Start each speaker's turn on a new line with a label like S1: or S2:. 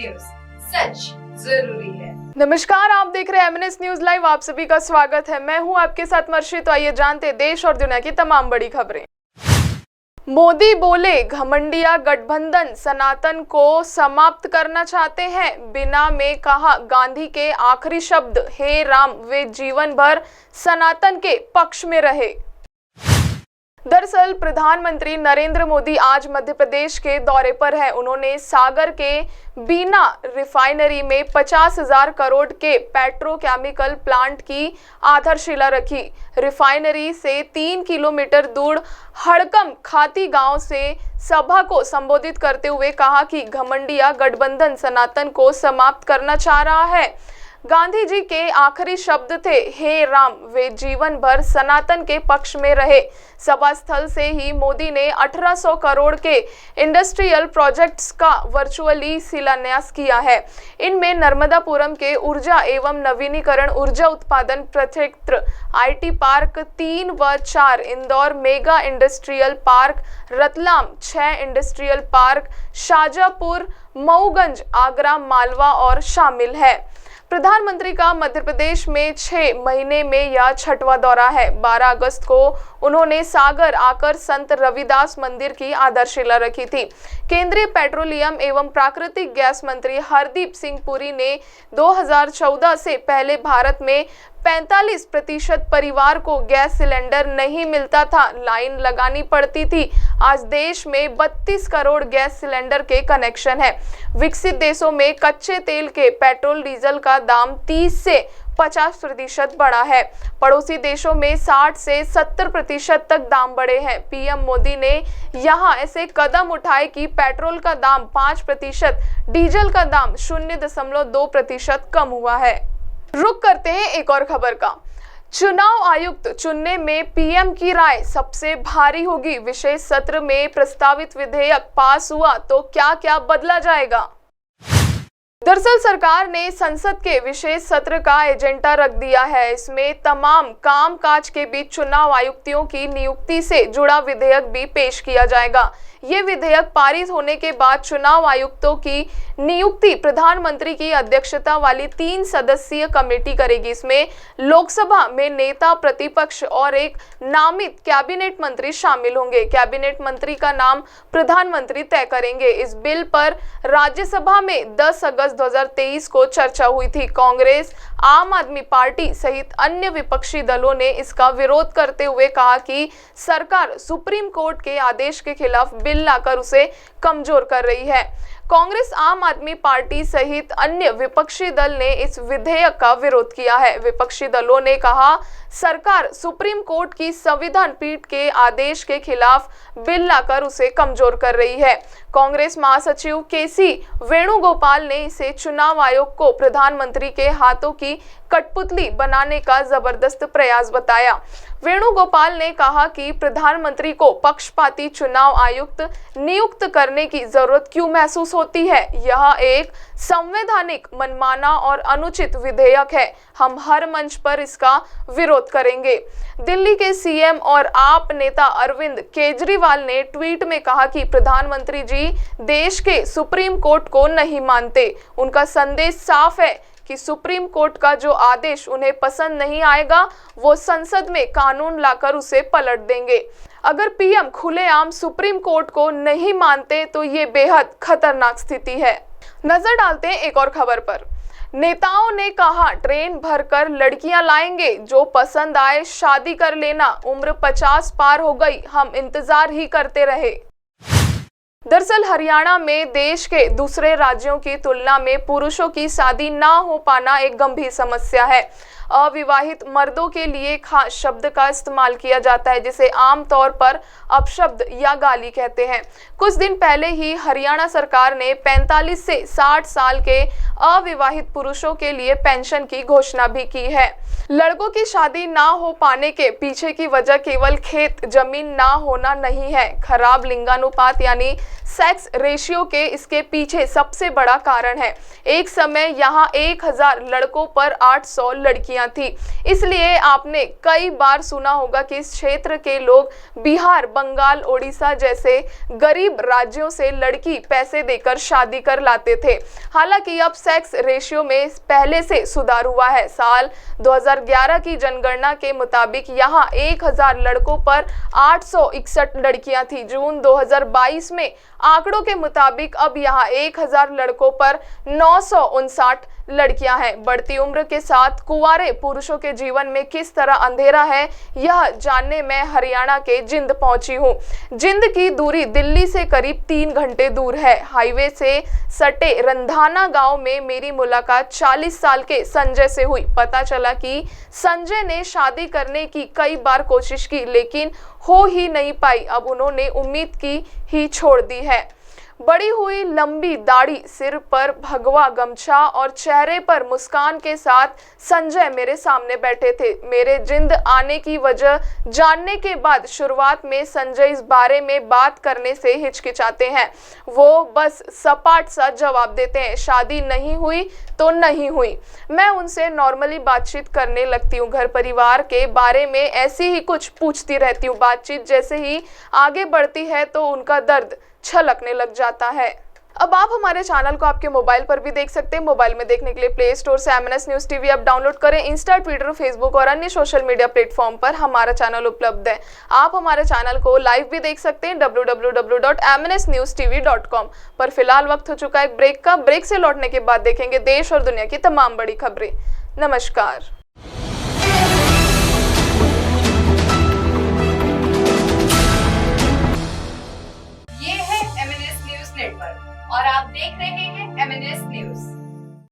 S1: News, सच जरूरी है।
S2: नमस्कार, आप देख रहे हैं एमएनएस न्यूज लाइव। आप सभी का स्वागत है। मैं हूं आपके साथ मर्शी। तो आइए जानते हैं देश और दुनिया की तमाम बड़ी खबरें। मोदी बोले, घमंडिया गठबंधन सनातन को समाप्त करना चाहते हैं। बिना में कहा गांधी के आखिरी शब्द, हे राम, वे जीवन भर सनातन के पक्ष में रहे। दरअसल प्रधानमंत्री नरेंद्र मोदी आज मध्य प्रदेश के दौरे पर हैं। उन्होंने सागर के बीना रिफाइनरी में 50,000 करोड़ के पेट्रोकेमिकल प्लांट की आधारशिला रखी। रिफाइनरी से 3 किलोमीटर दूर हड़कम खाती गांव से सभा को संबोधित करते हुए कहा कि घमंडिया गठबंधन सनातन को समाप्त करना चाह रहा है। गांधी जी के आखिरी शब्द थे, हे राम, वे जीवन भर सनातन के पक्ष में रहे। सभा स्थल से ही मोदी ने 1800 करोड़ के इंडस्ट्रियल प्रोजेक्ट्स का वर्चुअली शिलान्यास किया है। इनमें नर्मदापुरम के ऊर्जा एवं नवीनीकरण ऊर्जा उत्पादन प्रक्षेत्र आईटी पार्क 3 व 4, Indore mega industrial park, Ratlam 6 industrial park, Shajapur, Mauganj, Agra, Malwa और शामिल है। प्रधानमंत्री का मध्य प्रदेश में 6 महीने में यह 6वां दौरा है। 12 अगस्त को उन्होंने सागर आकर संत रविदास मंदिर की आधारशिला रखी थी। केंद्रीय पेट्रोलियम एवं प्राकृतिक गैस मंत्री हरदीप सिंह पुरी ने 2014 से पहले भारत में 45% परिवार को गैस सिलेंडर नहीं मिलता था, लाइन लगानी पड़ती थी। आज देश में 32 करोड़ गैस सिलेंडर के कनेक्शन है। विकसित देशों में कच्चे तेल के पेट्रोल डीजल का दाम 30 से 50% बढ़ा है। पड़ोसी देशों में 60 से 70% तक दाम बढ़े हैं। पीएम मोदी ने यहां ऐसे कदम उठाए कि पेट्रोल का दाम 5%, डीजल का दाम 0.2% कम हुआ है। रुक करते हैं एक और खबर का। चुनाव आयुक्त चुनने में पीएम की राय सबसे भारी होगी। विशेष सत्र में प्रस्तावित विधेयक पास हुआ तो क्या क्या बदला जाएगा। दरअसल सरकार ने संसद के विशेष सत्र का एजेंडा रख दिया है। इसमें तमाम कामकाज के बीच चुनाव आयुक्तों की नियुक्ति से जुड़ा विधेयक भी पेश किया जाएगा। ये विधेयक पारित होने के बाद चुनाव आयुक्तों की नियुक्ति प्रधानमंत्री की अध्यक्षता वाली 3 सदस्यीय कमेटी करेगी। इसमें लोकसभा में नेता प्रतिपक्ष और एक नामित कैबिनेट मंत्री शामिल होंगे। कैबिनेट मंत्री का नाम प्रधानमंत्री तय करेंगे। इस बिल पर राज्यसभा में 10 अगस्त 2023 को चर्चा हुई थी। कांग्रेस, आम आदमी पार्टी सहित अन्य विपक्षी दलों ने इसका विरोध करते हुए कहा कि सरकार सुप्रीम कोर्ट के आदेश के खिलाफ बिल लाकर उसे कमजोर कर रही है। कांग्रेस, आम आदमी पार्टी सहित अन्य विपक्षी दल ने इस विधेयक का विरोध किया है। विपक्षी दलों ने कहा सरकार सुप्रीम कोर्ट की संविधान पीठ के आदेश के खिलाफ बिल लाकर उसे कमजोर कर रही है। कांग्रेस महासचिव केसी वेणुगोपाल ने इसे चुनाव आयोग को प्रधानमंत्री के हाथों की कठपुतली बनाने का जबरदस्त प्रयास बताया। वेणुगोपाल ने कहा कि प्रधानमंत्री को पक्षपाती चुनाव आयुक्त नियुक्त करने की जरूरत क्यों महसूस होती है। यह एक संवैधानिक, मनमाना और अनुचित विधेयक है। हम हर मंच पर इसका विरोध करेंगे। दिल्ली के सीएम और आप नेता अरविंद केजरीवाल ने ट्वीट में कहा कि प्रधानमंत्री जी देश के सुप्रीम कोर्ट को नहीं मानते। उनका संदेश साफ है कि सुप्रीम कोर्ट का जो आदेश उन्हें पसंद नहीं आएगा, वो संसद में कानून लाकर उसे पलट देंगे। अगर पीएम खुलेआम सुप्रीम कोर्ट को नहीं मानते तो ये बेहद खतरनाक स्थिति है। नजर डालते हैं एक और खबर पर। नेताओं ने कहा ट्रेन भरकर लड़कियां लाएंगे, जो पसंद आए शादी कर लेना। उम्र 50 पार हो गई, हम इंतजार ही करते रहे। दरअसल हरियाणा में देश के दूसरे राज्यों की तुलना में पुरुषों की शादी ना हो पाना एक गंभीर समस्या है। अविवाहित मर्दों के लिए खास शब्द का इस्तेमाल किया जाता है, जिसे आमतौर पर अपशब्द या गाली कहते हैं। कुछ दिन पहले ही हरियाणा सरकार ने 45 से 60 साल के अविवाहित पुरुषों के लिए पेंशन की घोषणा भी की है। लड़कों की शादी ना हो पाने के पीछे की वजह केवल खेत जमीन ना होना नहीं है। खराब लिंगानुपात यानी सेक्स रेशियो के इसके पीछे सबसे बड़ा कारण है। एक समय यहाँ 1000 लड़कों पर 800 लड़कियां लड़कियां थी। इसलिए आपने कई बार सुना होगा कि इस क्षेत्र के लोग बिहार, बंगाल, ओडिशा जैसे गरीब राज्यों से लड़की पैसे देकर शादी कर लाते थे। हालांकि अब सेक्स रेशियो में पहले से सुधार हुआ है। साल 2011 की जनगणना के मुताबिक यहाँ 1000 लड़कों पर 861 लड़कियां थी। जून 2022 में आंकड़ों के मुताबिक अब यहाँ 1000 लड़कों पर 959 लड़कियां हैं। बढ़ती उम्र के साथ कुंवारे पुरुषों के जीवन में किस तरह अंधेरा है, यह जानने मैं हरियाणा के जिंद पहुंची हूं। जिंद की दूरी दिल्ली से करीब 3 घंटे दूर है। हाईवे से सटे रंधाना गांव में मेरी मुलाकात 40 साल के संजय से हुई। पता चला कि संजय ने शादी करने की कई बार कोशिश की, लेकिन हो ही नहीं पाई। अब उन्होंने उम्मीद की ही छोड़ दी है। बड़ी हुई लंबी दाढ़ी, सिर पर भगवा गमछा और चेहरे पर मुस्कान के साथ संजय मेरे सामने बैठे थे। मेरे जिंद आने की वजह जानने के बाद शुरुआत में संजय इस बारे में बात करने से हिचकिचाते हैं। वो बस सपाट सा जवाब देते हैं, शादी नहीं हुई तो नहीं हुई। मैं उनसे नॉर्मली बातचीत करने लगती हूँ, घर परिवार के बारे में ऐसी ही कुछ पूछती रहती हूँ। बातचीत जैसे ही आगे बढ़ती है तो उनका दर्द छलकने लग जाता है। अब आप हमारे चैनल को आपके मोबाइल पर भी देख सकते हैं। मोबाइल में देखने के लिए प्ले स्टोर से MNS news TV app download करें। इंस्टा, ट्विटर, फेसबुक और अन्य सोशल मीडिया प्लेटफॉर्म पर हमारा चैनल उपलब्ध है। आप हमारे चैनल को लाइव भी देख सकते हैं www.mnsnewstv.com पर। फिलहाल वक्त हो चुका है एक ब्रेक का। ब्रेक से लौटने के बाद देखेंगे देश और दुनिया की तमाम बड़ी खबरें। नमस्कार।
S1: ये है MNS न्यूज नेटवर्क और आप देख रहे हैं MNS न्यूज।